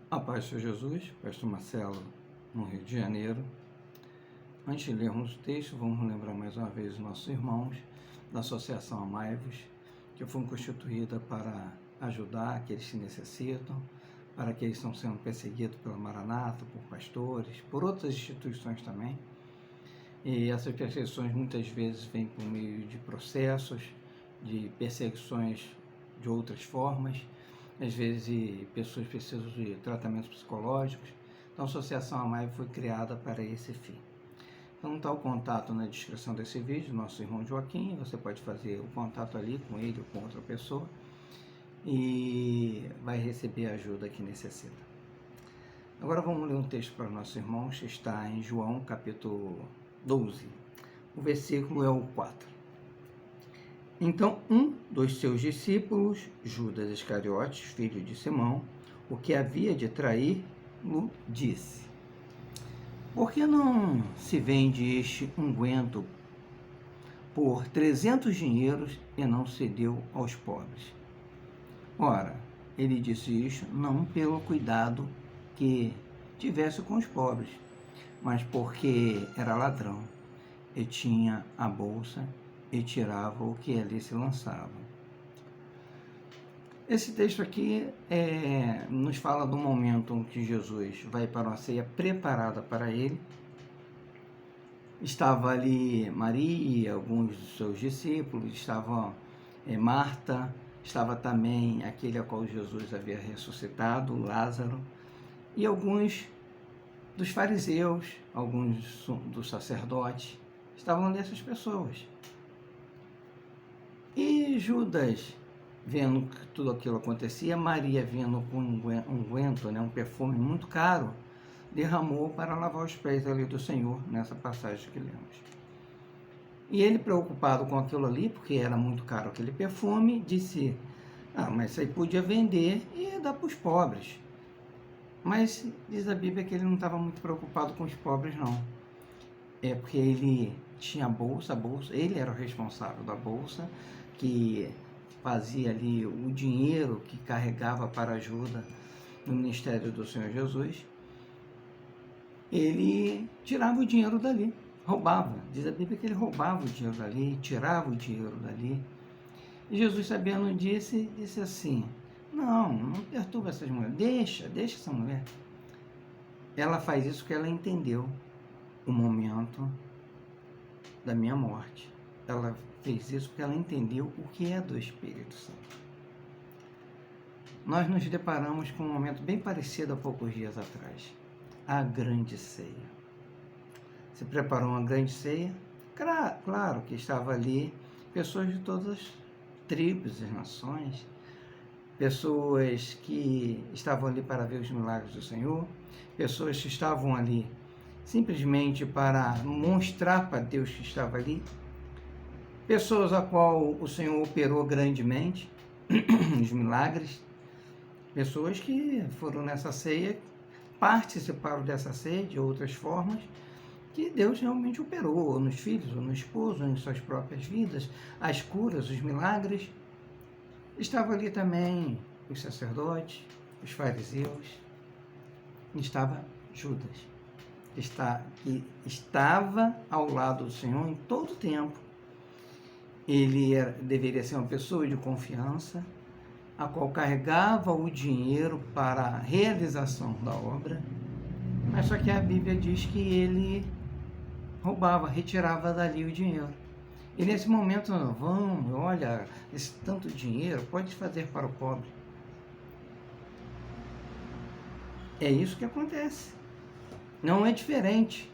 A paz do Senhor Jesus, Pastor Marcelo, no Rio de Janeiro. Antes de lermos o texto, vamos lembrar mais uma vez os nossos irmãos da Associação Amai-vos, que foi constituída para ajudar aqueles que necessitam, para aqueles que estão sendo perseguidos pela Maranata, por pastores, por outras instituições também. E essas perseguições muitas vezes vêm por meio de processos, de perseguições de outras formas. Às vezes pessoas precisam de tratamentos psicológicos. Então a Associação Amai foi criada para esse fim. Então está o contato na descrição desse vídeo, nosso irmão Joaquim. Você pode fazer o contato ali com ele ou com outra pessoa e vai receber a ajuda que necessita. Agora vamos ler um texto para nossos irmãos, que está em João capítulo 12. O versículo é o 4. Então um dos seus discípulos, Judas Iscariotes, filho de Simão, o que havia de traí-lo, disse: por que não se vende este unguento por 300 dinheiros e não se deu aos pobres? Ora, ele disse isto não pelo cuidado que tivesse com os pobres, mas porque era ladrão e tinha a bolsa e tirava o que ali se lançava. Esse texto aqui nos fala do momento em que Jesus vai para uma ceia preparada para ele. Estava ali Maria, alguns dos seus discípulos, estava Marta, estava também aquele a qual Jesus havia ressuscitado, Lázaro, e alguns dos fariseus, alguns dos sacerdotes, estavam ali essas pessoas. E Judas, vendo que tudo aquilo acontecia, Maria, vendo com um unguento, um perfume muito caro, derramou para lavar os pés ali do Senhor, nessa passagem que lemos. E ele, preocupado com aquilo ali, porque era muito caro aquele perfume, disse: mas isso aí podia vender e dar para os pobres. Mas diz a Bíblia que ele não estava muito preocupado com os pobres, não. É porque ele tinha a bolsa, ele era o responsável da bolsa, que fazia ali o dinheiro que carregava para ajuda no ministério do Senhor Jesus. Ele tirava o dinheiro dali, roubava. Diz a Bíblia que ele roubava o dinheiro dali, tirava o dinheiro dali. E Jesus, sabendo disso, disse assim: não perturba essas mulheres, deixa essa mulher. Ela faz isso porque ela entendeu o momento da minha morte. Ela fez isso porque ela entendeu o que é do Espírito Santo. Nós nos deparamos com um momento bem parecido há poucos dias atrás. A grande ceia. Se preparou uma grande ceia. Claro que estava ali pessoas de todas as tribos e nações, pessoas que estavam ali para ver os milagres do Senhor, pessoas que estavam ali simplesmente para mostrar para Deus que estava ali, pessoas a qual o Senhor operou grandemente, os milagres, pessoas que foram nessa ceia, participaram dessa ceia de outras formas, que Deus realmente operou, ou nos filhos, ou no esposo, ou em suas próprias vidas, as curas, os milagres. Estava ali também os sacerdotes, os fariseus, estava Judas, que estava ao lado do Senhor em todo o tempo. Ele deveria ser uma pessoa de confiança, a qual carregava o dinheiro para a realização da obra, mas só que a Bíblia diz que ele roubava, retirava dali o dinheiro. E nesse momento, olha, esse tanto dinheiro pode fazer para o pobre. É isso que acontece. Não é diferente.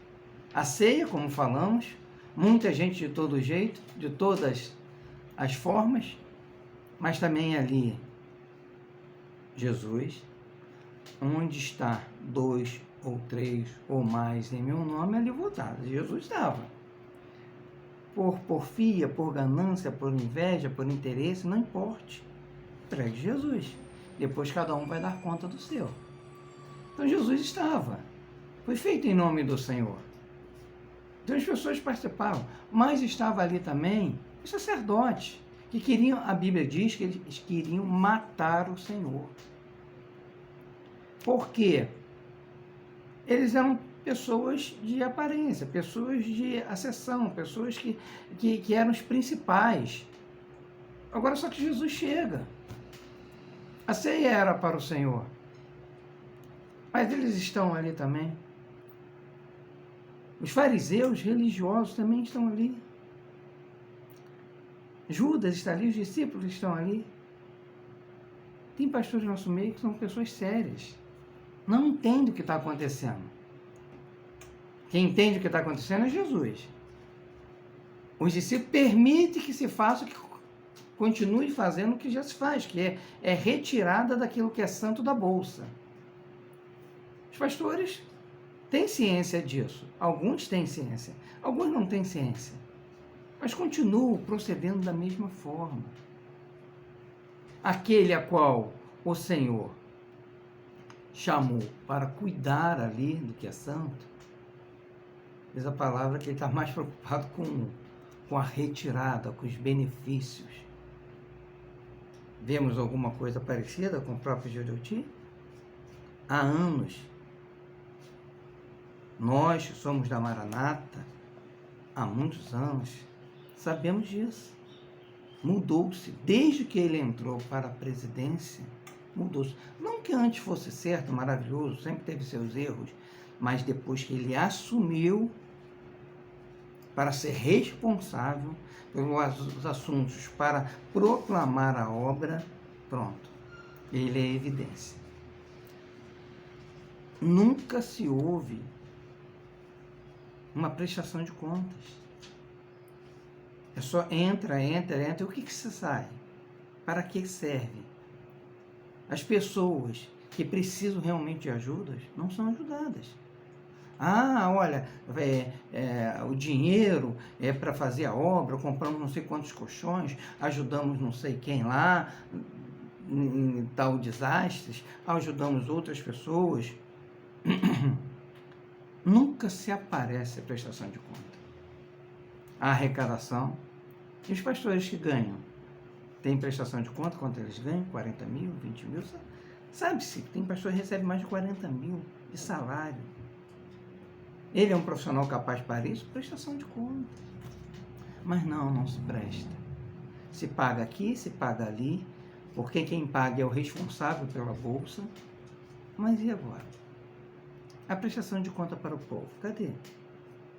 A ceia, como falamos, muita gente de todo jeito, de todas as formas, mas também ali Jesus, onde está 2 ou 3 ou mais em meu nome, ali vou estar. Jesus estava. Por porfia, por ganância, por inveja, por interesse, não importe. Pregue Jesus. Depois cada um vai dar conta do seu. Então Jesus estava. Foi feito em nome do Senhor. Então as pessoas participavam, mas estava ali também os sacerdotes, que queriam, a Bíblia diz que eles queriam matar o Senhor. Porque eles eram pessoas de aparência, pessoas de acessão, pessoas que eram os principais. Agora só que Jesus chega. A ceia era para o Senhor, mas eles estão ali também. Os fariseus religiosos também estão ali. Judas está ali, os discípulos estão ali. Tem pastores no nosso meio que são pessoas sérias. Não entendem o que está acontecendo. Quem entende o que está acontecendo é Jesus. Os discípulos permitem que se faça, que continue fazendo o que já se faz, que é retirada daquilo que é santo da bolsa. Os pastores têm ciência disso. Alguns têm ciência. Alguns não têm ciência. Mas continuam procedendo da mesma forma. Aquele a qual o Senhor chamou para cuidar ali do que é santo, diz a palavra que ele está mais preocupado com a retirada, com os benefícios. Vemos alguma coisa parecida com o próprio Judeuti? Há anos, nós somos da Maranata, há muitos anos, sabemos disso. Mudou-se, desde que ele entrou para a presidência, mudou-se. Não que antes fosse certo, maravilhoso, sempre teve seus erros, mas depois que ele assumiu para ser responsável pelos assuntos, para proclamar a obra, pronto, ele é evidência. Nunca se houve uma prestação de contas. É só entra, e o que se sai? Para que serve? As pessoas que precisam realmente de ajudas não são ajudadas. Olha, o dinheiro é para fazer a obra, compramos não sei quantos colchões, ajudamos não sei quem lá, em tal desastres, ajudamos outras pessoas. Nunca se aparece a prestação de conta. A arrecadação. E os pastores que ganham? Tem prestação de conta quanto eles ganham? 40 mil, 20 mil? Sabe-se que tem pastor que recebe mais de 40 mil de salário. Ele é um profissional capaz para isso? Prestação de conta. Mas não se presta. Se paga aqui, se paga ali, porque quem paga é o responsável pela bolsa. Mas e agora? A prestação de conta para o povo, cadê?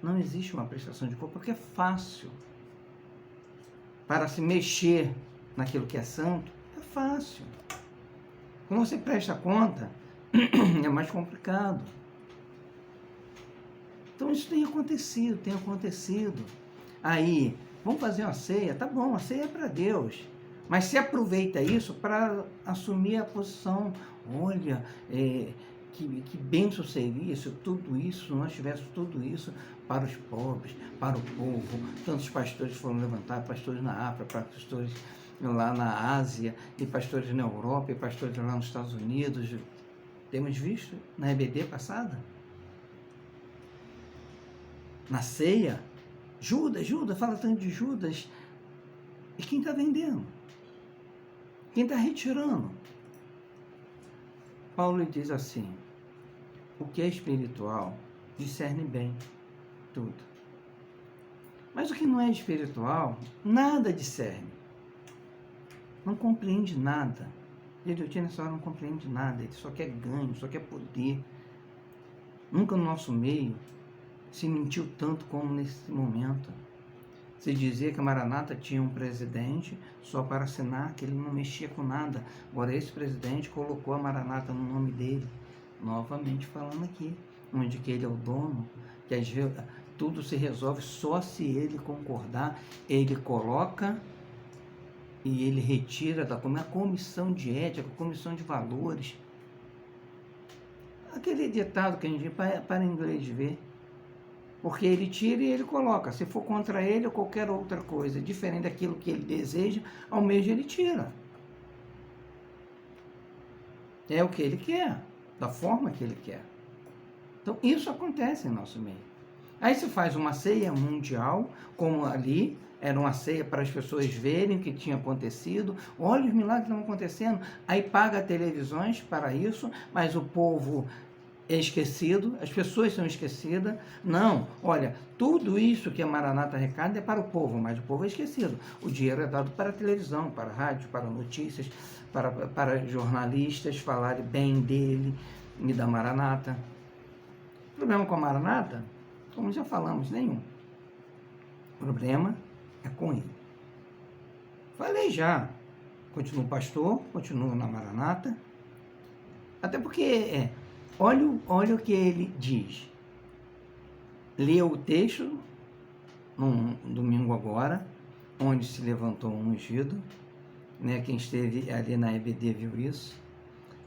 Não existe uma prestação de conta, porque é fácil. Para se mexer naquilo que é santo, é fácil. Quando você presta conta, é mais complicado. Então isso tem acontecido. Aí, vamos fazer uma ceia, tá bom, a ceia é para Deus. Mas se aproveita isso para assumir a posição, olha, que bênção seria se tudo isso, se nós tivéssemos tudo isso para os pobres, para o povo. Tantos pastores foram levantados, pastores na África, pastores lá na Ásia, e pastores na Europa, e pastores lá nos Estados Unidos. Temos visto na EBD passada. Na ceia, Judas, fala tanto de Judas. E quem está vendendo? Quem está retirando? Paulo diz assim: o que é espiritual discerne bem tudo. Mas o que não é espiritual, nada discerne. Não compreende nada. Judeuti nessa hora não compreende nada. Ele só quer ganho, só quer poder. Nunca no nosso meio se mentiu tanto como nesse momento. Se dizia que a Maranata tinha um presidente só para assinar, que ele não mexia com nada. Agora esse presidente colocou a Maranata no nome dele. Novamente falando aqui, onde que ele é o dono, que tudo se resolve só se ele concordar. Ele coloca e ele retira da comissão de ética, a comissão de valores. Aquele ditado que a gente para inglês ver. Porque ele tira e ele coloca. Se for contra ele ou qualquer outra coisa diferente daquilo que ele deseja, ao mesmo ele tira. É o que ele quer, da forma que ele quer. Então, isso acontece em nosso meio. Aí se faz uma ceia mundial, como ali, era uma ceia para as pessoas verem o que tinha acontecido, olha os milagres que estão acontecendo, aí paga televisões para isso, mas o povo é esquecido, as pessoas são esquecidas. Não, olha, tudo isso que a Maranata arrecada é para o povo, mas o povo é esquecido. O dinheiro é dado para a televisão, para a rádio, para notícias, para jornalistas falarem bem dele e da Maranata. O problema com a Maranata, como já falamos, nenhum. O problema é com ele. Falei já, continuo pastor, continuo na Maranata, até porque, olha o que ele diz. Leu o texto, num domingo agora, onde se levantou um ungido, né? Quem esteve ali na EBD viu isso.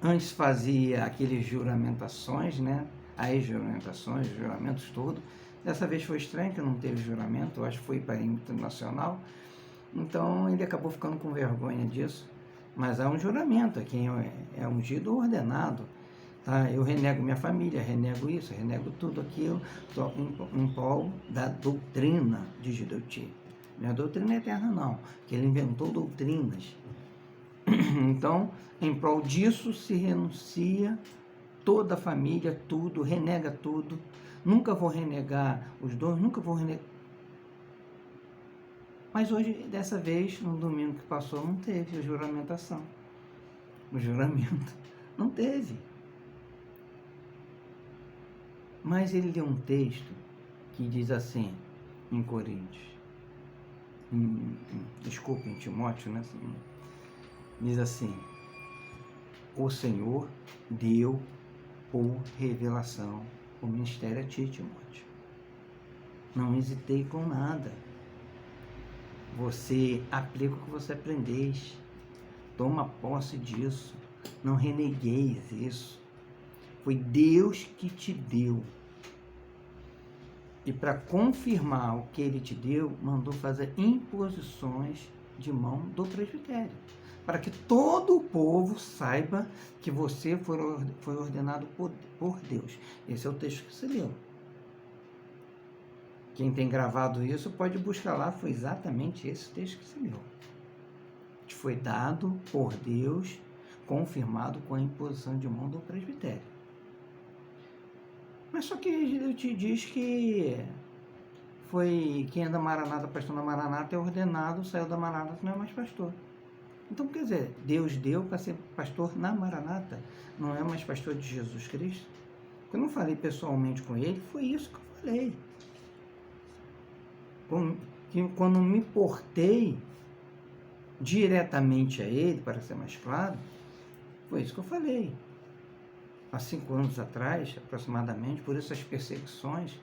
Antes fazia aqueles juramentações, né? As juramentações, os juramentos todos. Dessa vez foi estranho que não teve juramento, eu acho que foi para internacional. Então ele acabou ficando com vergonha disso. Mas há um juramento, quem é ungido ou ordenado. Tá? Eu renego minha família, renego isso, renego tudo aquilo, em prol da doutrina de Judeuti. Não é doutrina eterna não, que ele inventou doutrinas. Então, em prol disso se renuncia toda a família, tudo, renega tudo. Nunca vou renegar os dons, nunca vou renegar. Mas hoje, dessa vez, no domingo que passou, não teve a juramentação. O juramento não teve. Mas ele leu um texto que diz assim, em Coríntios, desculpa, em Timóteo, né? Diz assim, o Senhor deu por revelação o ministério a ti, Timóteo. Não hesitei com nada. Você aplica o que você aprendeste. Toma posse disso. Não renegueis isso. Foi Deus que te deu. E para confirmar o que Ele te deu, mandou fazer imposições de mão do presbitério. Para que todo o povo saiba que você foi ordenado por Deus. Esse é o texto que se leu. Quem tem gravado isso pode buscar lá, foi exatamente esse texto que se leu. Te foi dado por Deus, confirmado com a imposição de mão do presbitério. Mas só que eu te diz que foi quem é da Maranata, pastor da Maranata, é ordenado, saiu da Maranata, não é mais pastor. Então, quer dizer, Deus deu para ser pastor na Maranata, não é mais pastor de Jesus Cristo? Quando eu falei pessoalmente com ele, foi isso que eu falei. Quando me portei diretamente a ele, para ser mais claro, foi isso que eu falei. Há 5 anos atrás, aproximadamente, por essas perseguições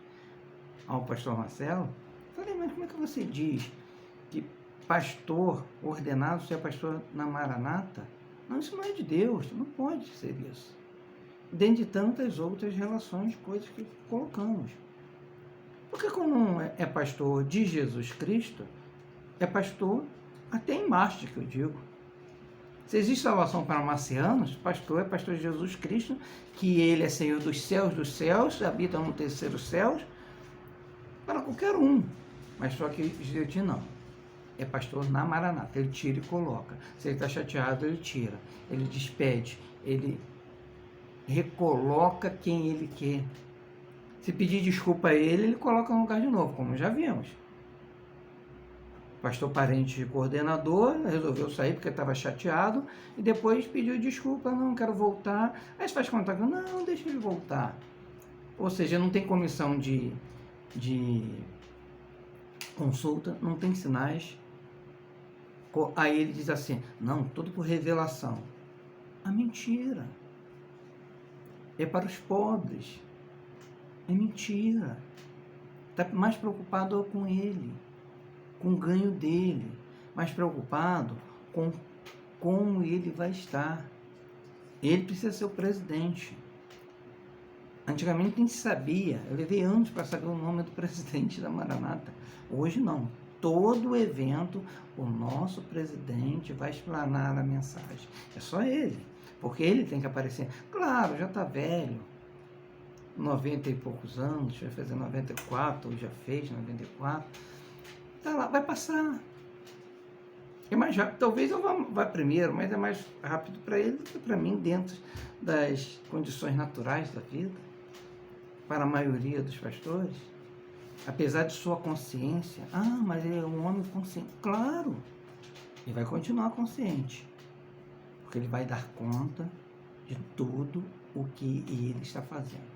ao pastor Marcelo, falei, mas como é que você diz que pastor ordenado ser pastor na Maranata? Não, isso não é de Deus, não pode ser isso. Dentre de tantas outras relações, coisas que colocamos. Porque quando é pastor de Jesus Cristo, é pastor até em Marte, que eu digo. Se existe salvação para marcianos, pastor é pastor de Jesus Cristo, que ele é Senhor dos céus, habita no terceiro céu, para qualquer um. Mas só que Judeuti não. É pastor na Maranata, ele tira e coloca. Se ele está chateado, ele tira. Ele despede, ele recoloca quem ele quer. Se pedir desculpa a ele, ele coloca no lugar de novo, como já vimos. Pastor parente de coordenador, resolveu sair porque estava chateado e depois pediu desculpa, não quero voltar. Aí você faz contato, não, deixa ele voltar. Ou seja, não tem comissão de consulta, não tem sinais. Aí ele diz assim, não, tudo por revelação. A mentira. É para os pobres. É mentira. Está mais preocupado com ele, com o ganho dele, mais preocupado com como ele vai estar. Ele precisa ser o presidente. Antigamente nem se sabia, eu levei anos para saber o nome do presidente da Maranata. Hoje não. Todo evento, o nosso presidente vai explanar a mensagem. É só ele, porque ele tem que aparecer. Claro, já está velho, 90 e poucos anos, vai fazer 94, ou já fez 94. Tá lá, vai passar. É mais rápido, talvez eu vá primeiro, mas é mais rápido para ele do que para mim, dentro das condições naturais da vida, para a maioria dos pastores. Apesar de sua consciência, mas ele é um homem consciente. Claro, ele vai continuar consciente, porque ele vai dar conta de tudo o que ele está fazendo.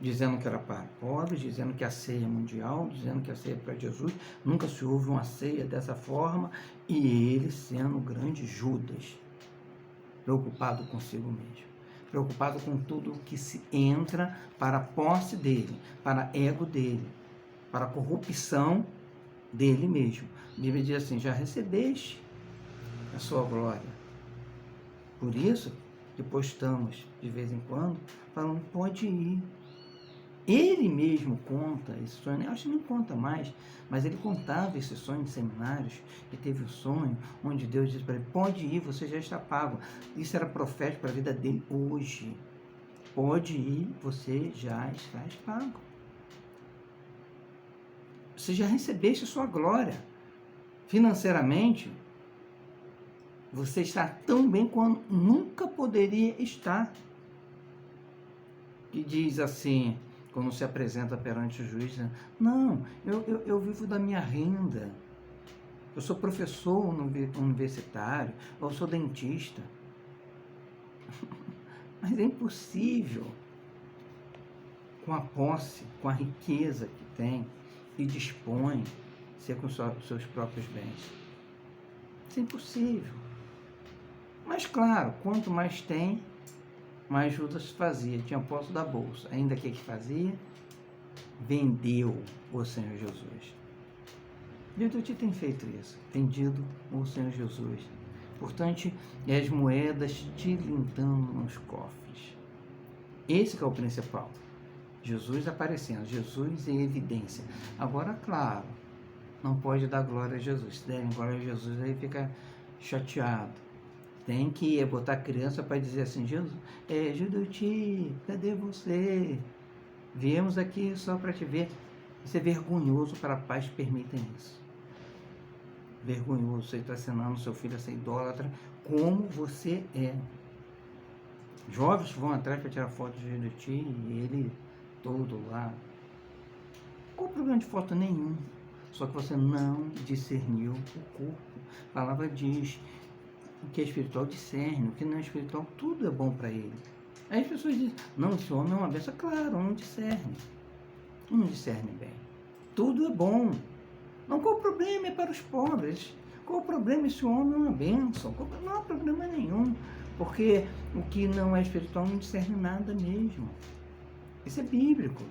Dizendo que era para pobres, dizendo que a ceia é mundial, dizendo que a ceia é para Jesus. Nunca se houve uma ceia dessa forma, e ele sendo o grande Judas, preocupado consigo mesmo, preocupado com tudo que se entra para a posse dele, para ego dele, para a corrupção dele mesmo. A Bíblia diz assim: já recebeste a sua glória. Por isso que postamos de vez em quando, falando, pode ir. Ele mesmo conta esse sonho, acho que não conta mais, mas ele contava esse sonho em seminários, que teve o sonho, onde Deus disse para ele, pode ir, você já está pago. Isso era profético para a vida dele hoje. Pode ir, você já está pago. Você já recebeste a sua glória. Financeiramente, você está tão bem quanto nunca poderia estar. Que diz assim, quando se apresenta perante o juiz, não, eu vivo da minha renda, eu sou professor universitário, eu sou dentista. Mas é impossível, com a posse, com a riqueza que tem e dispõe, ser com seus próprios bens. Isso é impossível. Mas claro, quanto mais tem, mais Judas fazia, tinha posse da bolsa. Ainda que fazia? Vendeu o Senhor Jesus. Judas tem feito isso, vendido o Senhor Jesus. Portanto, as moedas tilintando nos cofres. Esse que é o principal. Jesus aparecendo, Jesus em evidência. Agora, claro, não pode dar glória a Jesus. Se derem glória a Jesus, aí fica chateado. Tem que botar a criança para dizer assim, Jesus, Juduti, cadê você? Viemos aqui só para te ver. Isso é vergonhoso para pais que permitem isso. Vergonhoso, você está ensinando seu filho a ser idólatra, como você é. Jovens vão atrás para tirar foto de Juduti e ele todo lá. Qual o problema de foto nenhum? Só que você não discerniu o corpo. A palavra diz, o que é espiritual discerne, o que não é espiritual, tudo é bom para ele. Aí as pessoas dizem, não, esse homem é uma benção. Claro, não discerne. Não discerne bem. Tudo é bom. Não, qual o problema? É para os pobres. Qual o problema? Esse homem é uma benção. Não há problema nenhum. Porque o que não é espiritual não discerne nada mesmo. Isso é bíblico.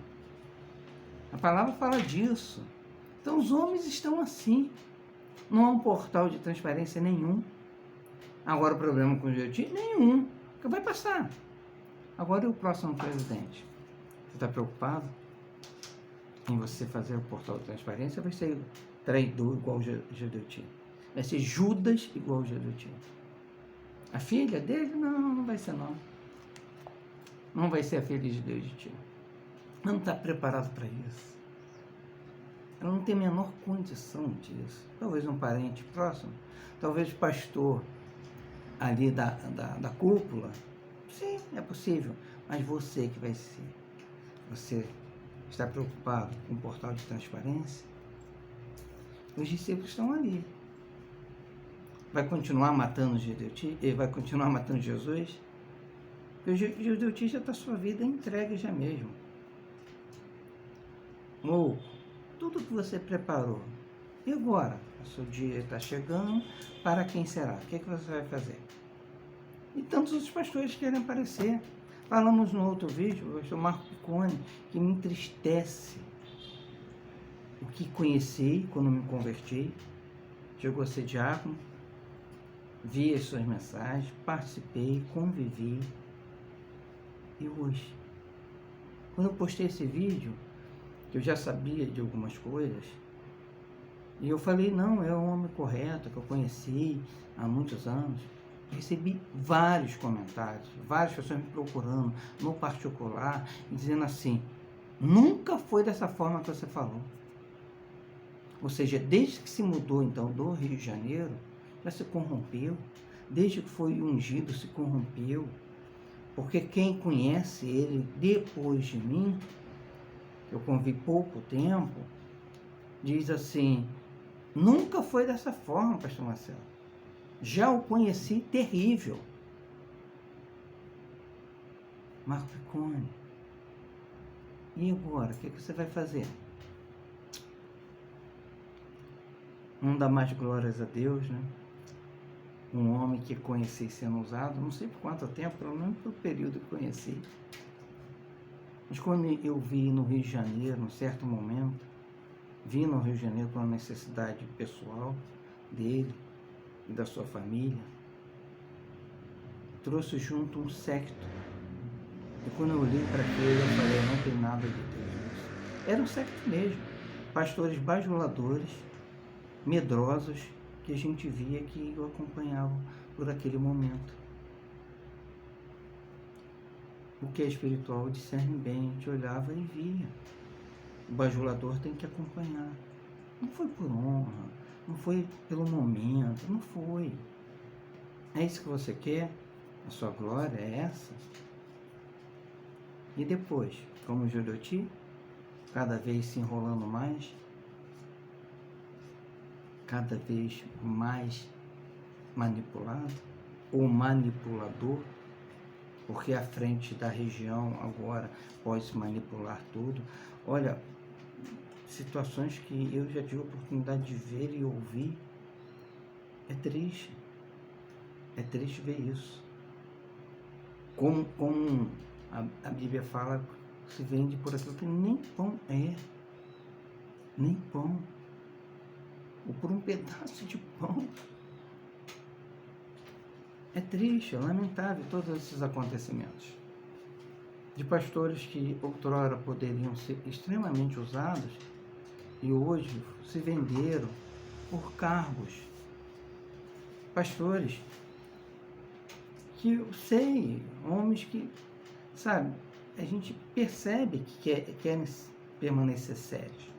A palavra fala disso. Então os homens estão assim. Não há um portal de transparência nenhum. Agora o problema com o Juduti? Nenhum. Porque vai passar. Agora e o próximo presidente? Você está preocupado em você fazer o portal de transparência? Vai ser traidor igual o Juduti. Vai ser Judas igual o Juduti. A filha dele? Não vai ser não. Não vai ser a filha de Juduti. Não está preparado para isso. Ela não tem a menor condição disso. Talvez um parente próximo, talvez o pastor ali da cúpula. Sim, é possível. Mas você que vai ser. Você está preocupado com o portal de transparência? Os discípulos estão ali. Vai continuar matando Juduti? Ele vai continuar matando Jesus? Porque o Juduti já está sua vida entregue já mesmo. Ou tudo que você preparou. E agora? O seu dia está chegando. Para quem será? O que você vai fazer? E tantos outros pastores querem aparecer. Falamos no outro vídeo, o pastor Marco Piccone, que me entristece. O que conheci quando me converti, chegou a ser diácono, vi as suas mensagens, participei, convivi. E hoje, quando eu postei esse vídeo, eu já sabia de algumas coisas, e eu falei, não, é um homem correto, que eu conheci há muitos anos. Recebi vários comentários, várias pessoas me procurando no particular, dizendo assim, nunca foi dessa forma que você falou. Ou seja, desde que se mudou então do Rio de Janeiro, já se corrompeu. Desde que foi ungido, se corrompeu. Porque quem conhece ele depois de mim, eu convivi pouco tempo, diz assim, nunca foi dessa forma, pastor Marcelo. Já o conheci terrível. Marco Piccone. E agora, o que você vai fazer? Não dá mais glórias a Deus, né? Um homem que conheci sendo usado, não sei por quanto tempo, pelo menos pelo período que conheci. Mas quando eu vi no Rio de Janeiro, num certo momento, vi no Rio de Janeiro por uma necessidade pessoal dele e da sua família, trouxe junto um séquito. E quando eu olhei para aquele, eu falei, não tem nada de Deus nisso. Era um séquito mesmo. Pastores bajuladores, medrosos, que a gente via que o acompanhavam por aquele momento. O que é espiritual discerne bem, a gente olhava e via. O bajulador tem que acompanhar. Não foi por honra, não foi pelo momento, não foi. É isso que você quer? A sua glória é essa? E depois, como Juroti, cada vez se enrolando mais, cada vez mais manipulado, ou manipulador, porque à frente da região agora pode se manipular tudo. Olha, situações que eu já tive a oportunidade de ver e ouvir, é triste ver isso. Como a Bíblia fala, se vende por aquilo que nem pão é, nem pão, ou por um pedaço de pão. É triste, é lamentável todos esses acontecimentos. De pastores que outrora poderiam ser extremamente usados e hoje se venderam por cargos. Pastores que eu sei, homens que, sabe, a gente percebe que querem permanecer sérios,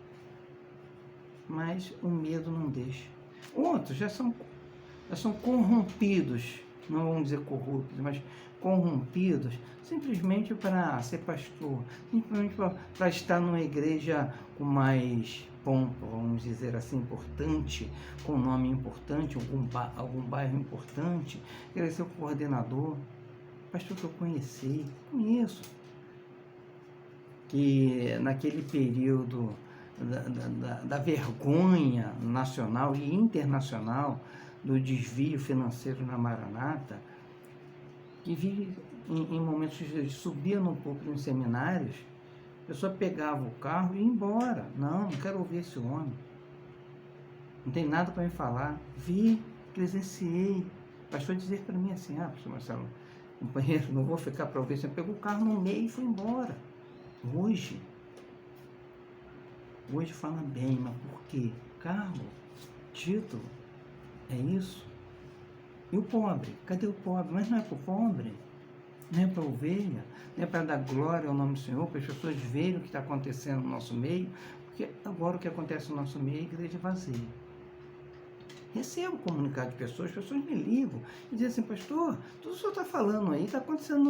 mas o medo não deixa. Outros já são corrompidos, não vamos dizer corruptos, mas corrompidos, simplesmente para ser pastor, simplesmente para estar numa igreja com mais pompa, vamos dizer assim, importante, com nome importante, algum bairro importante, querer ser o coordenador. Pastor que eu conheço, que naquele período da vergonha nacional e internacional, do desvio financeiro na Maranata, que vi em momentos de subia no púlpito em seminários, a pessoa pegava o carro e ia embora. Não quero ouvir esse homem. Não tem nada para me falar. Vi, presenciei. O pastor dizer para mim assim, pastor Marcelo, companheiro, não vou ficar para ouvir. Você pegou o carro no meio e foi embora. Hoje fala bem, mas por quê? Cargo, título, é isso? E o pobre? Cadê o pobre? Mas não é para o pobre, não é para a ovelha, não é para dar glória ao nome do Senhor, para as pessoas verem o que está acontecendo no nosso meio, porque agora o que acontece no nosso meio é a igreja vazia. Recebo comunicado de pessoas me ligam e dizem assim, pastor, tudo que o senhor está falando aí está acontecendo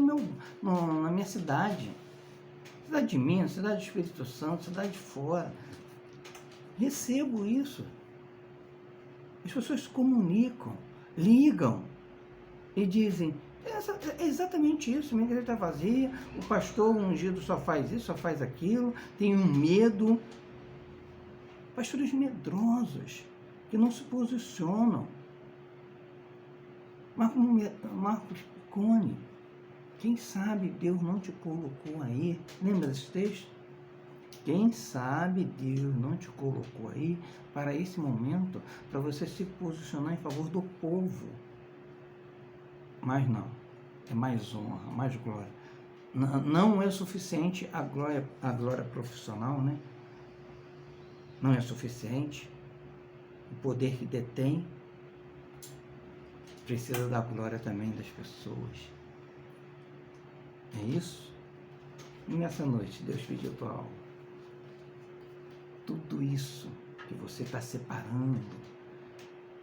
na minha cidade de Minas, cidade do Espírito Santo, cidade de fora. Recebo isso. As pessoas comunicam, ligam e dizem, é exatamente isso, minha igreja está vazia, o pastor ungido só faz isso, só faz aquilo, tem um medo. Pastores medrosos, que não se posicionam. Marcos Piccone, quem sabe Deus não te colocou aí? Lembra desse texto? Quem sabe Deus não te colocou aí para esse momento, para você se posicionar em favor do povo. Mas não, é mais honra, mais glória. Não é suficiente a glória profissional, né? Não é suficiente. O poder que detém precisa da glória também das pessoas. É isso? E nessa noite, Deus pediu tua alma. Tudo isso que você está separando,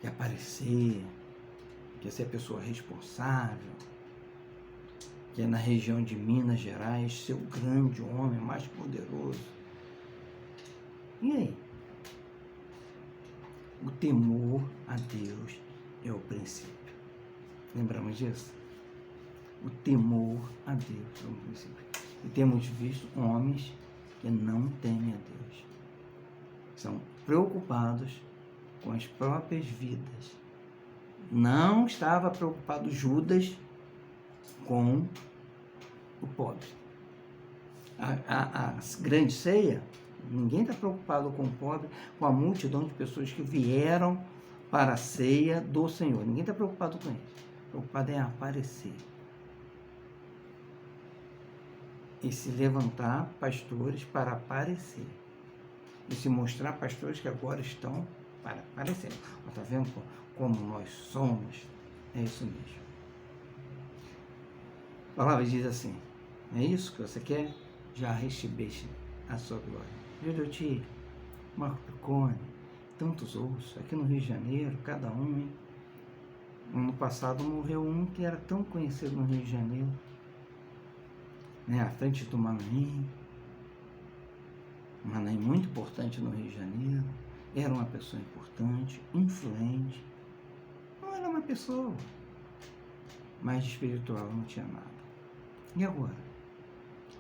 que aparecer, que ser a pessoa responsável, que é na região de Minas Gerais, ser o grande homem mais poderoso. E aí? O temor a Deus é o princípio. Lembramos disso? O temor a Deus é o princípio. E temos visto homens que não temem a Deus. São preocupados com as próprias vidas. Não estava preocupado Judas com o pobre. A grande ceia, ninguém está preocupado com o pobre, com a multidão de pessoas que vieram para a ceia do Senhor. Ninguém está preocupado com isso. Preocupado em aparecer. E se levantar pastores para aparecer. E se mostrar pastores que agora estão para aparecer. Está vendo como nós somos? É isso mesmo. A palavra diz assim: é isso que você quer? Já recebeste a sua glória. Judeuti, Marco Picone, tantos outros, aqui no Rio de Janeiro, cada um, hein? Ano passado morreu um que era tão conhecido no Rio de Janeiro, né, à frente do Manaim. Manaim muito importante no Rio de Janeiro. Era uma pessoa importante, influente. Não era uma pessoa, mas espiritual não tinha nada. E agora?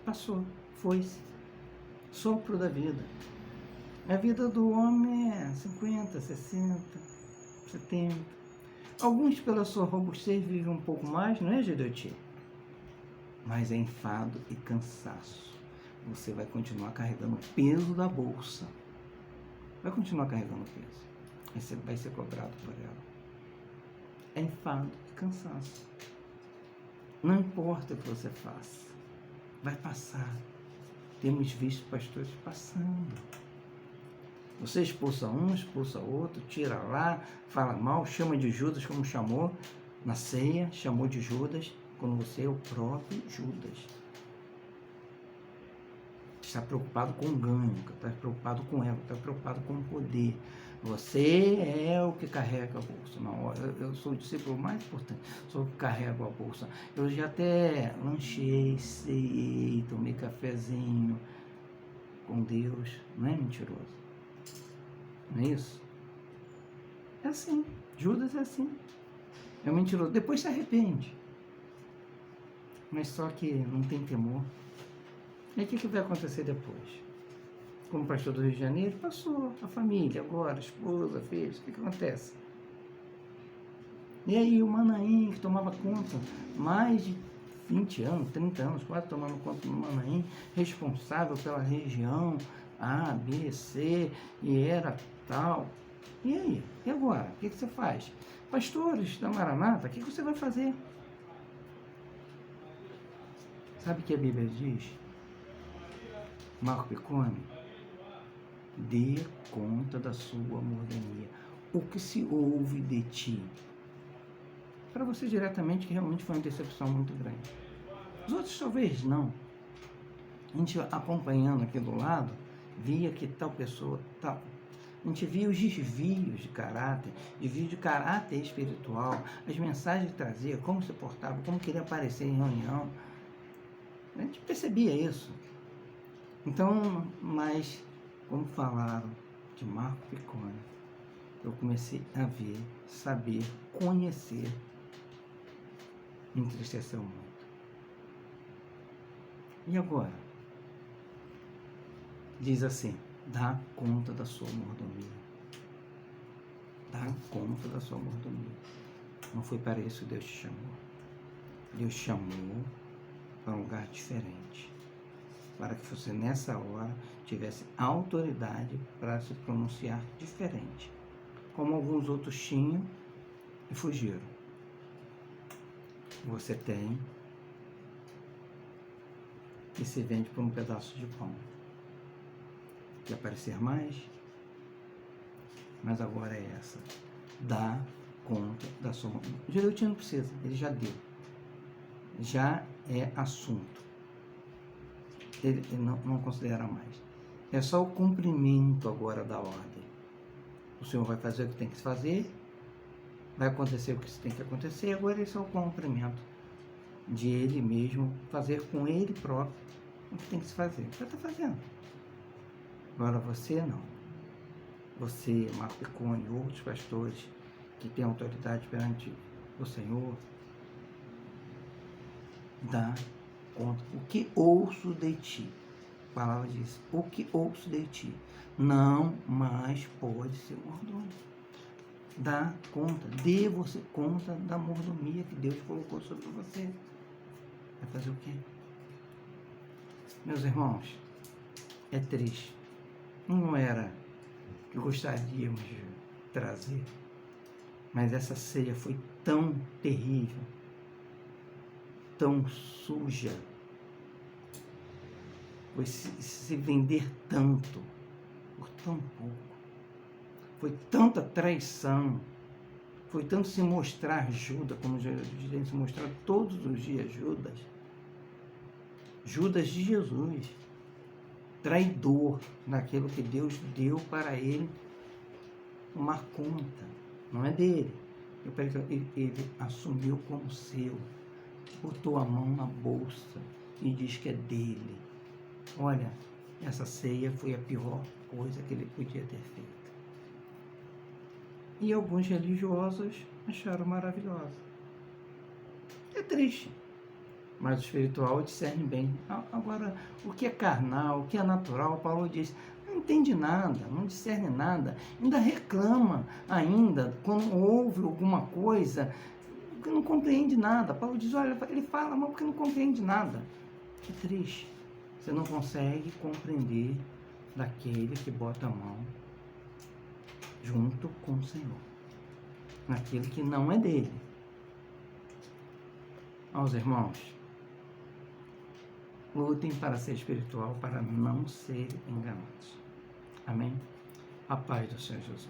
Passou, foi-se. Sopro da vida. A vida do homem é 50, 60, 70. Alguns, pela sua robustez, vivem um pouco mais, não é, Judeuti? Mas é enfado e cansaço. Você vai continuar carregando o peso da bolsa. Vai continuar carregando o peso. Você vai ser cobrado por ela. É enfado e cansaço. Não importa o que você faça. Vai passar. Temos visto pastores passando. Você expulsa um, expulsa outro, tira lá, fala mal, chama de Judas como chamou na ceia, chamou de Judas, quando você é o próprio Judas. Está preocupado com o ganho, está preocupado com ela, está preocupado com o poder. Você é o que carrega a bolsa. Não, eu sou o discípulo mais importante, sou o que carrega a bolsa. Eu já até lanchei, ceiei, tomei cafezinho com Deus. Não é mentiroso? Não é isso? É assim. Judas é assim. É um mentiroso. Depois se arrepende. Mas só que não tem temor. E o que vai acontecer depois? Como pastor do Rio de Janeiro, passou a família, agora, esposa, filhos, o que acontece? E aí o Manaim, que tomava conta mais de 20 anos, 30 anos, quase tomando conta do Manaim, responsável pela região A, B, C, e era tal. E aí? E agora? O que você faz? Pastores da Maranata, o que você vai fazer? Sabe o que a Bíblia diz? Marco Picone, dê conta da sua mordomia. O que se ouve de ti? Para você diretamente, que realmente foi uma decepção muito grande. Os outros talvez não. A gente acompanhando aqui do lado, via que tal pessoa, tal. A gente via os desvios de caráter, desvios de caráter espiritual, as mensagens que trazia, como se portava, como queria aparecer em reunião. A gente percebia isso. Então, mas, como falaram de Marco Picone, eu comecei a ver, saber, conhecer, me entristeceu muito. E agora? Diz assim, dá conta da sua mordomia. Dá conta da sua mordomia. Não foi para isso que Deus te chamou. Deus chamou para um lugar diferente. Para que você, nessa hora, tivesse autoridade para se pronunciar diferente. Como alguns outros tinham e fugiram. Você tem e se vende por um pedaço de pão. Quer aparecer mais? Mas agora é essa. Dá conta da sua... O Judeuti não precisa, ele já deu. Já é assunto. Ele não considera mais. É só o cumprimento agora da ordem. O Senhor vai fazer o que tem que se fazer, vai acontecer o que tem que acontecer, agora esse é o cumprimento de Ele mesmo, fazer com Ele próprio o que tem que se fazer. Você está fazendo. Agora você não. Você, Marco Piccone, outros pastores que têm autoridade perante o Senhor, dá conta. O que ouço de ti? A palavra diz, o que ouço de ti? Não mais pode ser mordomo. Dá conta, dê você conta da mordomia que Deus colocou sobre você. Vai fazer o quê? Meus irmãos, é triste. Não era que gostaríamos de trazer, mas essa ceia foi tão terrível, tão suja, foi se vender tanto por tão pouco, foi tanta traição, foi tanto se mostrar Judas, como Jesus tem se mostrado todos os dias Judas de Jesus, traidor naquilo que Deus deu para ele uma conta, não é dele. Ele assumiu como seu, botou a mão na bolsa e diz que é dele. Olha, essa ceia foi a pior coisa que ele podia ter feito. E alguns religiosos acharam maravilhosa. É triste, mas o espiritual discerne bem. Agora, o que é carnal, o que é natural, Paulo diz, não entende nada, não discerne nada, ainda reclama ainda, quando ouve alguma coisa, que não compreende nada. Paulo diz, olha, ele fala, mas porque não compreende nada. Que triste. Você não consegue compreender daquele que bota a mão junto com o Senhor, naquele que não é dele. Aos irmãos, lutem para ser espiritual, para não serem enganados. Amém? A paz do Senhor Jesus.